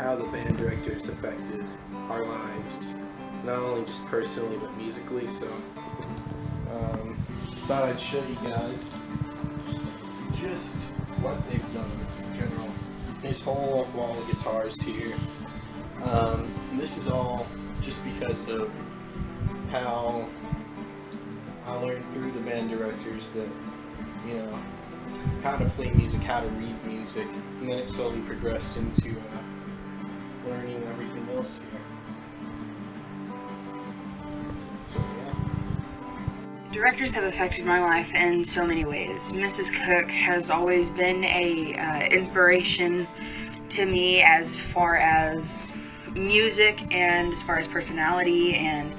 how the band directors affected our lives, not only just personally but musically. So thought I'd show you guys just what they've done in general. His whole wall of guitars here. This is all just because of how I learned through the band directors that, you know, how to play music, how to read music, and then it slowly progressed into learning everything else here. So yeah. Directors have affected my life in so many ways. Mrs. Cook has always been a inspiration to me as far as music and as far as personality and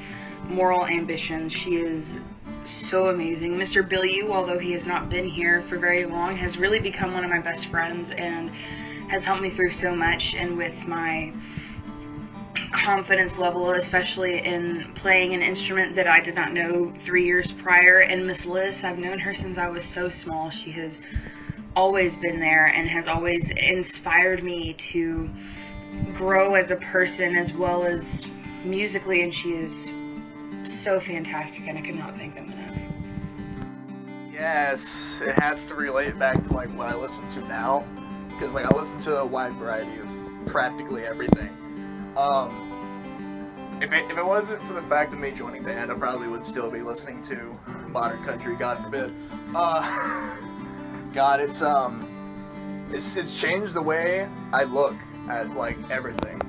moral ambitions. She is so amazing. Mr. Bilyeu, although he has not been here for very long, has really become one of my best friends and has helped me through so much, and with my confidence level, especially in playing an instrument that I did not know 3 years prior. And Miss Liz, I've known her since I was so small. She has always been there and has always inspired me to grow as a person as well as musically, and she is so fantastic, and I could not thank them enough. Yes, it has to relate back to like what I listen to now, because like I listen to a wide variety of practically everything. If it wasn't for the fact of me joining band, I probably would still be listening to modern country, God forbid. God, it's changed the way I look at like everything,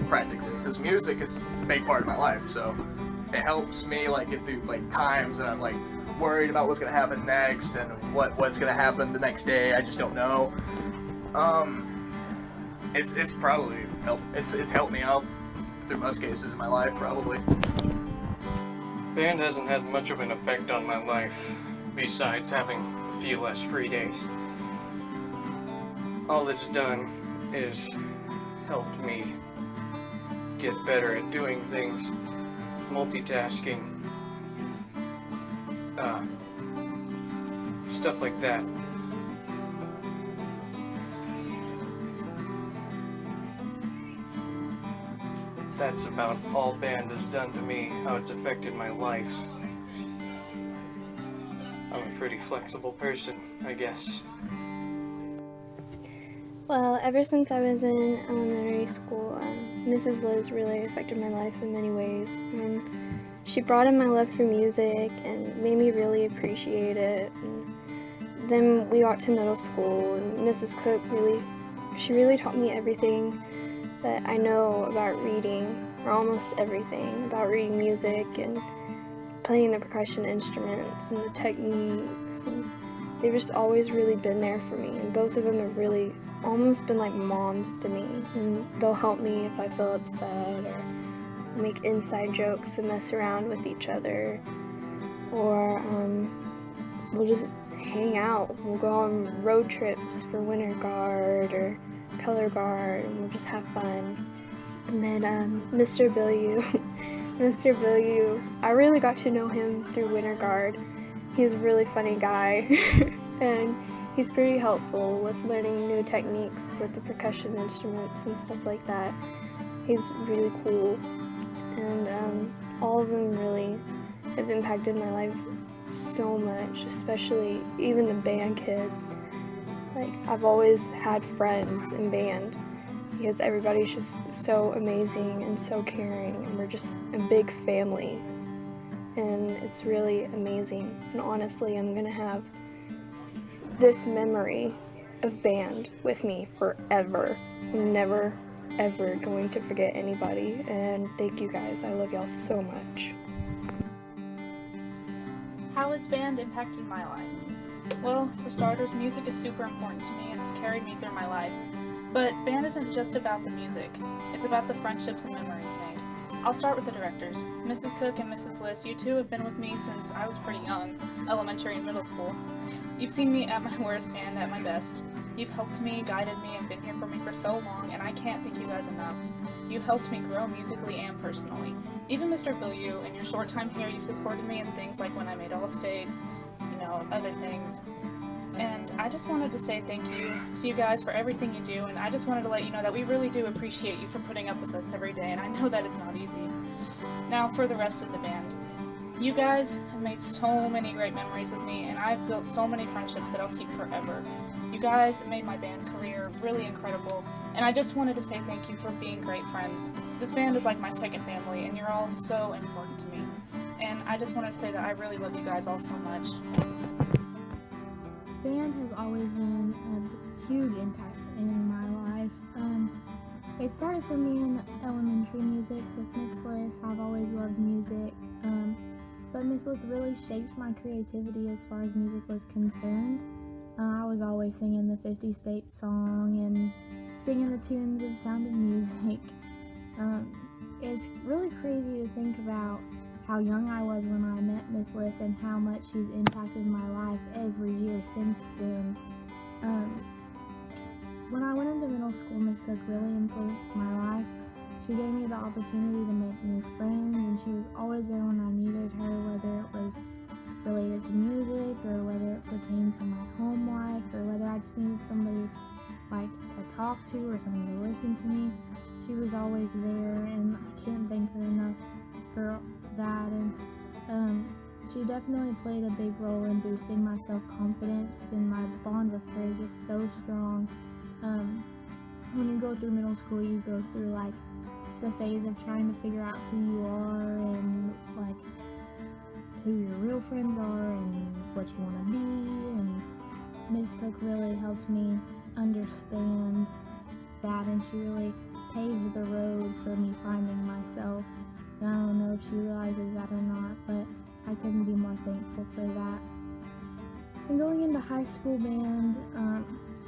practically, because music is a big part of my life, so it helps me like get through like times and I'm like worried about what's gonna happen next and what's gonna happen the next day. I just don't know. It's probably it's helped me out through most cases in my life, probably. Band hasn't had much of an effect on my life, besides having a few less free days. All it's done is helped me get better at doing things, multitasking, stuff like that. That's about all band has done to me, how it's affected my life. I'm a pretty flexible person, I guess. Well, ever since I was in elementary school, Mrs. Liz really affected my life in many ways. She brought in my love for music and made me really appreciate it. And then we got to middle school, and Mrs. Cook she really taught me everything that I know about reading, or almost everything, about reading music and playing the percussion instruments and the techniques. And they've just always really been there for me, and both of them have really almost been like moms to me, and they'll help me if I feel upset or make inside jokes and mess around with each other, or we'll just hang out. We'll go on road trips for Winter Guard or Color Guard, and we'll just have fun. And then Mr. Bilyeu, Mr. Bilyeu, I really got to know him through Winter Guard. He's a really funny guy, and he's pretty helpful with learning new techniques with the percussion instruments and stuff like that. He's really cool, and all of them really have impacted my life so much, especially even the band kids. Like, I've always had friends in band because everybody's just so amazing and so caring, and we're just a big family, and it's really amazing. And honestly, I'm gonna have this memory of band with me forever. I'm never ever going to forget anybody, and thank you guys. I love y'all so much. How has band impacted my life? Well, for starters, music is super important to me and it's carried me through my life. But band isn't just about the music, it's about the friendships and memories made. I'll start with the directors. Mrs. Cook and Mrs. Liz, you two have been with me since I was pretty young, elementary and middle school. You've seen me at my worst and at my best. You've helped me, guided me, and been here for me for so long, and I can't thank you guys enough. You helped me grow musically and personally. Even Mr. Bilyeu, in your short time here, you've supported me in things like when I made All-State, you know, other things. And I just wanted to say thank you to you guys for everything you do, and I just wanted to let you know that we really do appreciate you for putting up with us every day, and I know that it's not easy. Now for the rest of the band. You guys have made so many great memories with me, and I've built so many friendships that I'll keep forever. You guys made my band career really incredible, and I just wanted to say thank you for being great friends. This band is like my second family, and you're all so important to me. And I just wanted to say that I really love you guys all so much. Band has always been a huge impact in my life. It started for me in elementary music with Miss Liz. I've always loved music, but Miss Liz really shaped my creativity as far as music was concerned. I was always singing the 50 State song and singing the tunes of Sound of Music. It's really crazy to think about how young I was when I met Miss Liz and how much she's impacted my life every year since then. When I went into middle school, Miss Cook really influenced my life. She gave me the opportunity to make new friends, and she was always there when I needed her, whether it was related to music or whether it pertained to my home life or whether I just needed somebody like to talk to or somebody to listen to me. She was always there, and I can't thank her enough for that. And she definitely played a big role in boosting my self-confidence, and my bond with her is just so strong. When you go through middle school, you go through like the phase of trying to figure out who you are and like who your real friends are and what you want to be, and Miss Cook really helped me understand that, and she really paved the road for me finding myself. And I don't know if she realizes that or not, but I couldn't be more thankful for that. And going into high school band,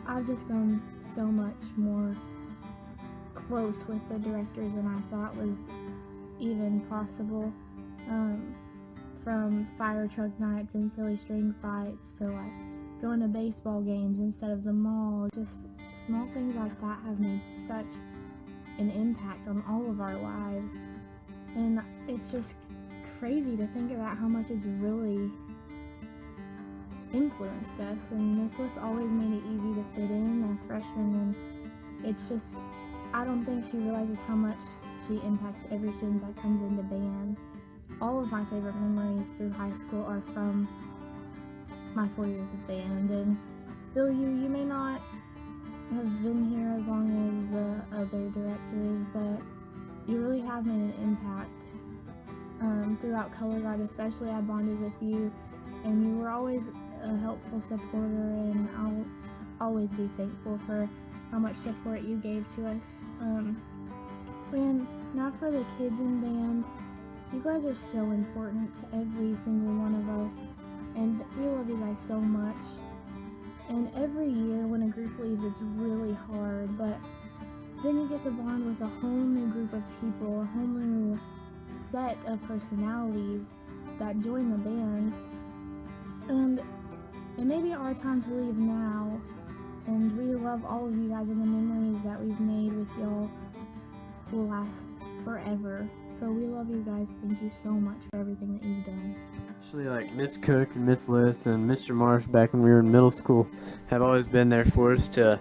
I've just grown so much more close with the directors than I thought was even possible. From fire truck nights and silly string fights to like going to baseball games instead of the mall, just small things like that have made such an impact on all of our lives. And it's just crazy to think about how much it's really influenced us. And Miss Liz always made it easy to fit in as freshmen, and it's just, I don't think she realizes how much she impacts every student that comes into band. All of my favorite memories through high school are from my 4 years of band. And Bill, you may not have been here as long as the other directors, but you really have made an impact throughout Color Guard. Especially, I bonded with you, and you were always a helpful supporter, and I'll always be thankful for how much support you gave to us. And now for the kids in band, you guys are so important to every single one of us, and we love you guys so much. And every year when a group leaves, it's really hard, but then you get to bond with a whole new group of people, a whole new set of personalities that join the band. And it may be our time to leave now, and we love all of you guys, and the memories that we've made with y'all will last forever. So we love you guys. Thank you so much for everything that you've done. Actually, like Miss Cook and Miss Liz and Mr. Marsh back when we were in middle school have always been there for us to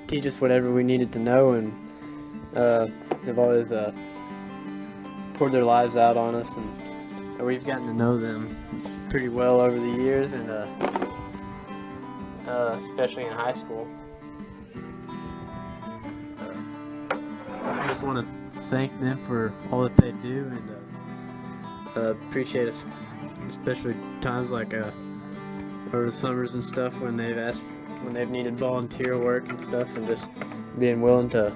teach us whatever we needed to know, and they've always poured their lives out on us, and we've gotten to know them pretty well over the years, and especially in high school. I just want to thank them for all that they do, and appreciate us, especially times like over the summers and stuff when they've needed volunteer work and stuff, and just being willing to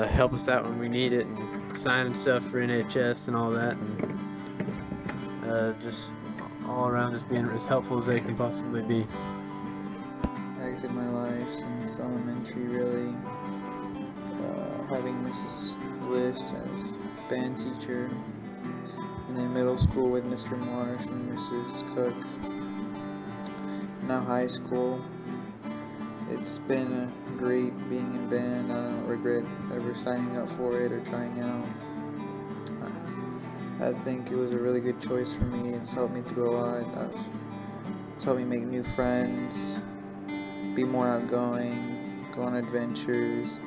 help us out when we need it, and signing stuff for NHS and all that, and just all around just being as helpful as they can possibly be. Impacted my life since elementary, really. Having Mrs. Bliss as band teacher, and then middle school with Mr. Marsh and Mrs. Cook. Now high school. It's been great being in band. I don't regret ever signing up for it or trying out. I think it was a really good choice for me. It's helped me through a lot. It's helped me make new friends, be more outgoing, go on adventures.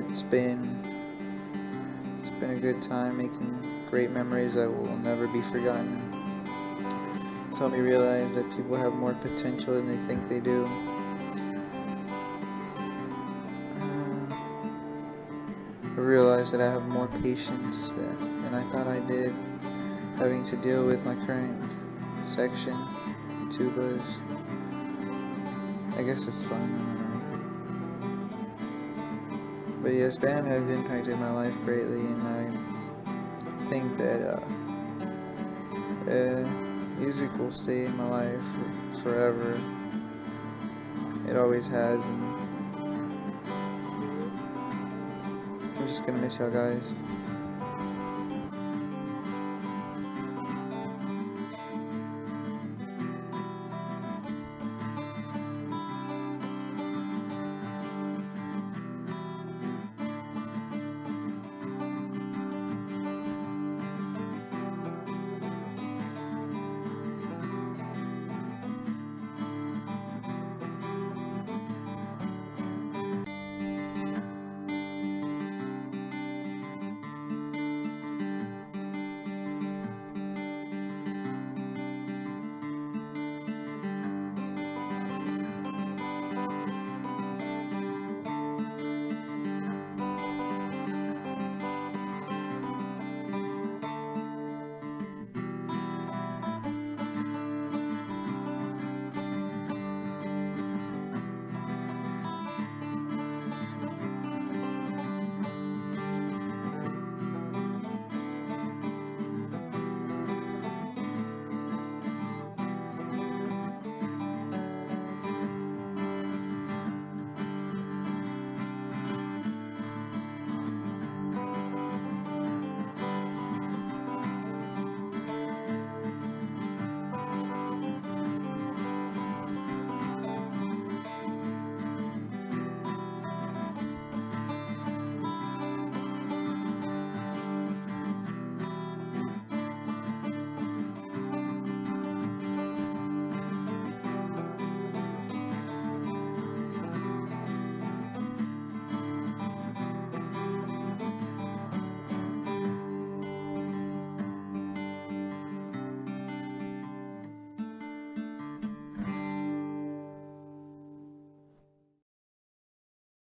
It's been a good time, making great memories that will never be forgotten. It's helped me realize that people have more potential than they think they do. I realized that I have more patience than I thought I did, having to deal with my current section, tubas. I guess it's fun, I don't know. But yes, band has impacted my life greatly, and I think that music will stay in my life forever. It always has, and I'm just gonna miss y'all guys.